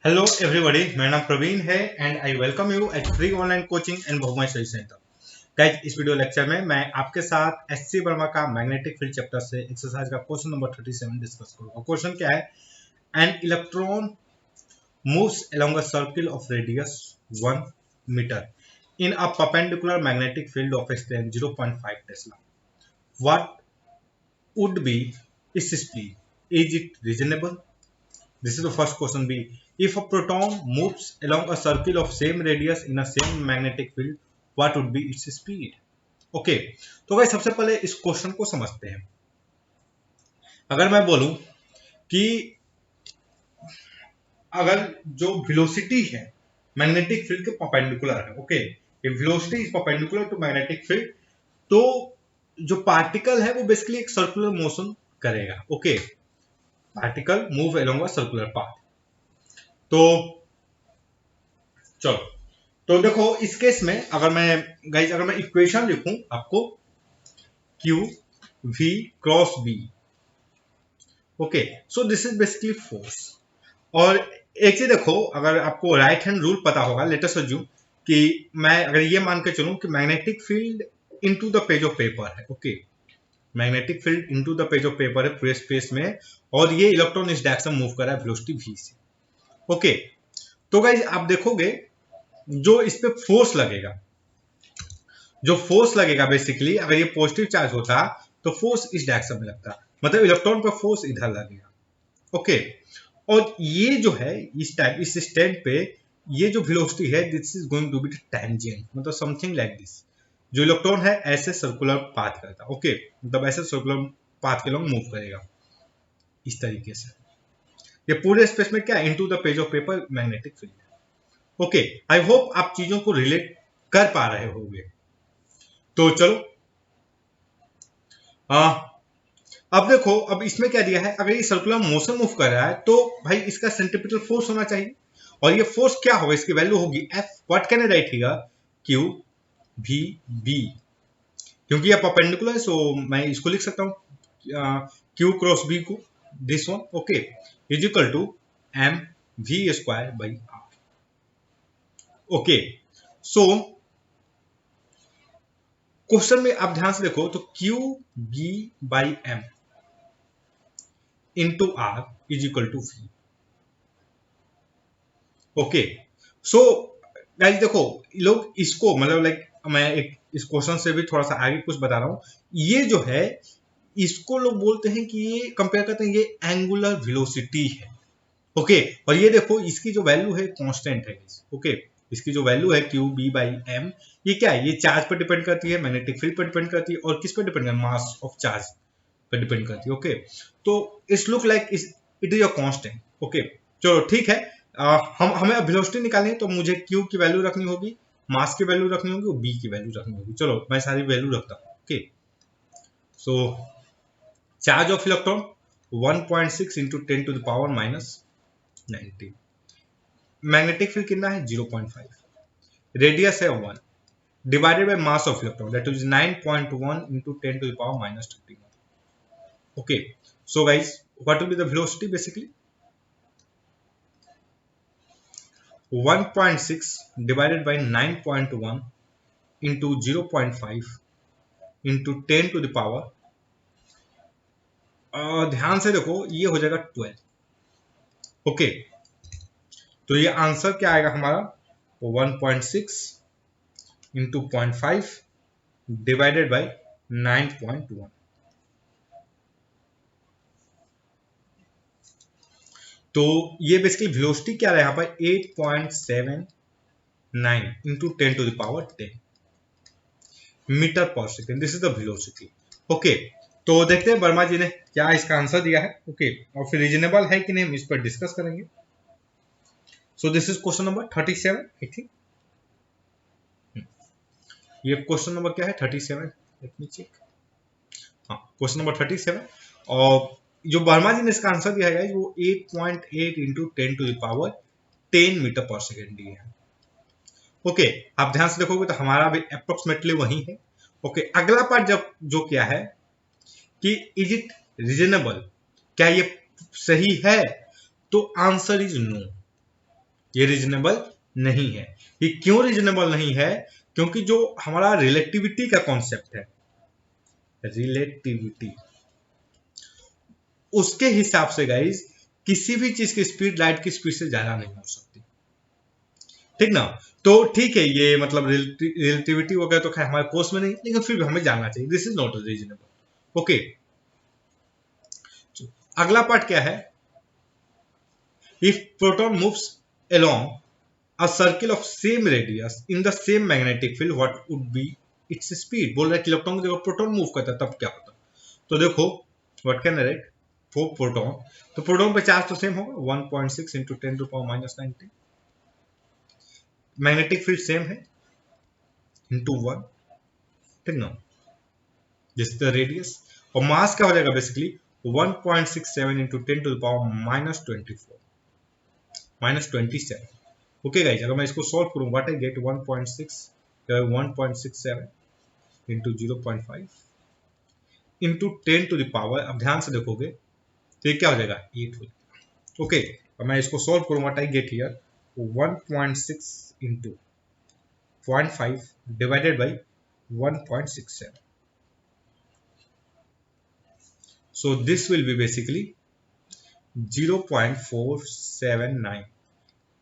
Hello everybody, मेरा नाम प्रवीण है and I welcome you at free online coaching and बहुमय स्टडी सेंटर। गाइस, इस वीडियो लेक्चर में मैं आपके साथ एससी वर्मा का मैग्नेटिक फील्ड चैप्टर से एक्सरसाइज का क्वेश्चन नंबर 37 डिस्कस करूंगा। क्वेश्चन क्या है? An electron moves along a circle of radius 1 meter in a perpendicular magnetic field of strength 0.5 Tesla. What would be its speed? Is it reasonable? This is the first question B. If a proton moves along a circle of same radius in a same magnetic field, what would be its speed? Okay, तो भाई सबसे पहले इस question को समझते हैं। अगर मैं बोलूं कि अगर जो वेलोसिटी है मैग्नेटिक फील्ड के परपेंडिकुलर है, ओके, ये velocity is perpendicular to magnetic field, तो जो पार्टिकल है वो बेसिकली एक सर्कुलर मोशन करेगा। Okay, particle move along a circular path. तो चलो, तो देखो इस केस में अगर मैं इक्वेशन लिखूं आपको, Q V cross B, okay, so this is basically force. और एक चीज देखो, अगर आपको राइट हैंड रूल पता होगा, लेट अस अज्यूम कि मैं अगर ये मान के चलूं कि magnetic field into the page of paper है, okay, magnetic field into the page of paper है पूरे स्पेस में, और ये इलेक्ट्रॉन इस डायरेक्शन मूव कर रहा है वेलोसिटी v से। ओके, तो गाइज आप देखोगे जो इस पे फोर्स लगेगा, जो फोर्स लगेगा बेसिकली, अगर ये पॉजिटिव चार्ज होता तो फोर्स इस डायरेक्शन में लगता, मतलब इलेक्ट्रॉन पर फोर्स इधर लगेगा। ओके, और ये जो है इस स्टैंड पे ये जो वेलोसिटी है, this is going to be tangent, मतलब समथिंग लाइक दिस। जो इलेक्ट्रॉन है ऐसे सर्कुलर पाथ करता, ओके, मतलब ऐसे सर्कुलर पाथ के लॉन्ग मूव करेगा इस तरीके से। ये पूरे स्पेस में क्या, into the page of paper magnetic field. Okay, I hope आप चीजों को रिलेट कर पा रहे होंगे। तो चलो, अब देखो, अब इसमें क्या दिया है, अगर ये सर्कुलर मोशन मूव कर रहा है तो भाई इसका सेंट्रीपिटल फोर्स होना चाहिए, और ये फोर्स क्या होगा, इसकी वैल्यू होगी F। What can I right here? Q V B, क्योंकि ये परपेंडिकुलर है, सो मैं इसको लिख सकता हूँ Q क्रॉस B को, this one, okay, is equal to M V square by R। Okay, so question में आप ध्यान से देखो, तो Q B by M into R is equal to V। Okay, so guys देखो, लोग इसको मतलब लाइक मैं एक इस क्वेश्चन से भी थोड़ा सा आगे कुछ बता रहा हूं। ये जो है इसको लोग बोलते हैं कि ये कंपेयर करते हैं, ये एंगुलर वेलोसिटी है। ओके, और ये देखो इसकी जो वैल्यू है कांस्टेंट है। ओके, इसकी जो वैल्यू है क्यू बी बाई एम, ये क्या है, ये चार्ज पर डिपेंड करती है, मैग्नेटिक फील्ड पर डिपेंड करती है, और किस पर डिपेंड करती है, मास ऑफ चार्ज पर डिपेंड करती है। ओके, तो it's look like it is a constant. Okay, चलो ठीक है, हम हमें वेलोसिटी निकालनी है, तो मुझे क्यू की वैल्यू रखनी होगी, मास की वैल्यू रखनी होगी, और बी की वैल्यू रखनी होगी। चलो मैं सारी वैल्यू रखता हूँ। Okay, so charge of electron 1.6 into 10 to the power minus 19, magnetic field कितना है 0.5, रेडियस है 1, divided by mass of electron that is 9.1 into 10 to the power minus 31। Okay, so guys what will be the velocity? Basically 1.6 divided by 9.1 into 0.5 into 10 to the power, ध्यान से देखो ये हो जाएगा 12। Okay, तो ये आंसर क्या आएगा हमारा, 1.6 इंटू 0.5 डिवाइडेड बाई 9.1। तो ये बेसिकली वेलोसिटी क्या रहा है यहाँ पर, 8.79 into 10 to the power 10 metre पर second, this is the velocity. Okay, तो देखते हैं वर्मा जी ने क्या इसका आंसर दिया है। ओके, और फिर रीजनेबल है कि नहीं हम इस पर डिस्कस करेंगे। So this is question number 37 I think. ये क्वेश्चन नंबर क्या है, 37, लेट मी चेक। हाँ, क्वेश्चन नंबर 37, और जो वर्मा जी ने इसका आंसर दिया है वो 8.8 into 10 to the power 10 metre पर सेकेंड दिया है। ओके, आप ध्यान से देखोगे तो हमारा भी अप्रोक्सीमेटली वही है। ओके, अगला पार्ट जब जो क्या है कि इज इट रीजनेबल, क्या ये सही है, तो आंसर इज नो। ये रीजनेबल नहीं है। ये क्यों रीजनेबल नहीं है? क्योंकि जो हमारा रिलेटिविटी का कॉन्सेप्ट है, रिलेटिविटी, उसके हिसाब से गाइज किसी भी चीज की स्पीड लाइट की स्पीड से ज्यादा नहीं हो सकती, ठीक ना। तो ठीक है, ये मतलब रिलेटिविटी वगैरह तो खैर हमारे कोर्स में नहीं, लेकिन फिर भी हमें जानना चाहिए, this is not reasonable. Okay, अगला पार्ट क्या है? If proton moves along a circle of same radius in the same magnetic field, what would be its speed? बोल रहा है कि इलेक्ट्रॉन की जगह प्रोटॉन मूव करता है तब क्या होता? तो देखो, what can I write for proton? तो प्रोटॉन पे चार्ज तो सेम होगा 1.6 into 10 to power minus 19, magnetic field same है इंटू 1, ठीक ना, जिस द रेडियस, और मास क्या हो जाएगा basically 1.67 into 10 to power minus 24 minus 27। Okay guys, अगर मैं इसको सॉल्व करूं, what I get 1.67 into 0.5 into 10 to the power, अब ध्यान से देखोगे तो ये क्या हो जाएगा 8 हो जाएगा। ओके, अब मैं इसको सॉल्व करूं, what I get here 1.6 into 0.5 divided by 1.67, so this will be basically 0.479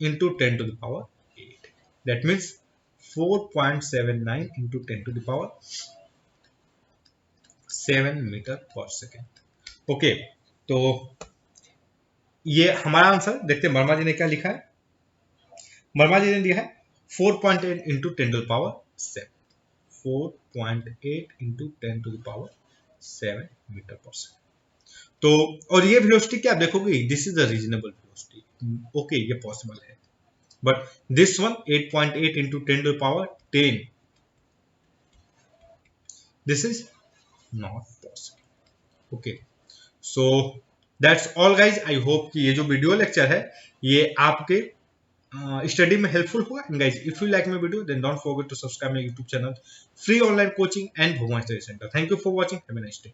into 10 to the power 8, that means 4.79 into 10 to the power 7 metre पर सेकेंड। ओके, तो ये हमारा आंसर देखते हैं वर्मा जी ने क्या लिखा है। वर्मा जी ने लिखा है 4.8 into 10 to the power 7, 4.8 into 10 to the power 7 metre पर सेकेंड। तो और ये वेलोसिटी क्या आप देखोगे, this is the reasonable velocity, okay ये पॉसिबल है, but this one 8.8 into 10 to the power 10, this is not possible. Okay, so that's all guys, I hope कि ये जो वीडियो लेक्चर है ये आपके स्टडी में हेल्पफुल होगा। And guys, if you like my video then don't forget to subscribe my YouTube channel free online coaching and भगवान study centre. Thank you for watching, have a nice day.